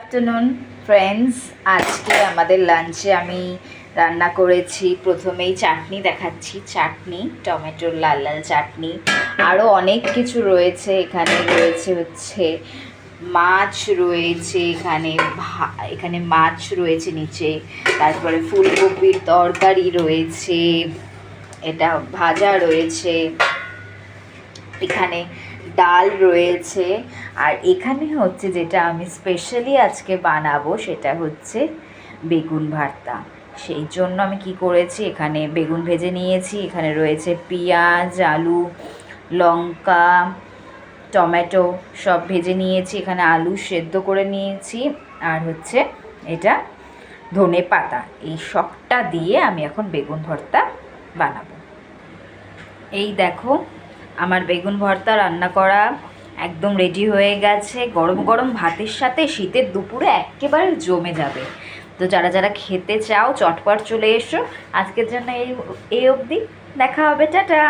Afternoon friends, আজকে আমাদের লাঞ্চে আমি রান্না করেছি। প্রথমেই চাটনি দেখাচ্ছি, চাটনি টমেটোর লাল লাল চাটনি। আরও অনেক কিছু রয়েছে, এখানে রয়েছে হচ্ছে মাছ রয়েছে, এখানে মাছ রয়েছে নিচে, তারপরে ফুলকপির তরকারি রয়েছে, এটা ভাজা রয়েছে, এখানে ডাল রয়েছে, আর এখানে হচ্ছে যেটা আমি স্পেশালি আজকে বানাবো সেটা হচ্ছে বেগুন ভর্তা। সেই জন্য আমি কি করেছি, এখানে বেগুন ভেজে নিয়েছি, এখানে রয়েছে পেঁয়াজ, আলু, লঙ্কা, টমেটো সব ভেজে নিয়েছি, এখানে আলু সেদ্ধ করে নিয়েছি, আর হচ্ছে এটা ধনে পাতা। এই সবটা দিয়ে আমি এখন বেগুন ভর্তা বানাবো। এই দেখো, আমার বেগুন ভর্তা রান্না করা একদম রেডি হয়ে গেছে। গরম গরম ভাতের সাথে শীতের দুপুরে একেবারে জমে যাবে। তো যারা যারা খেতে চাও চটপট চলে এসো। আজকের জন্য এই অবধি, দেখা হবে, টাটা।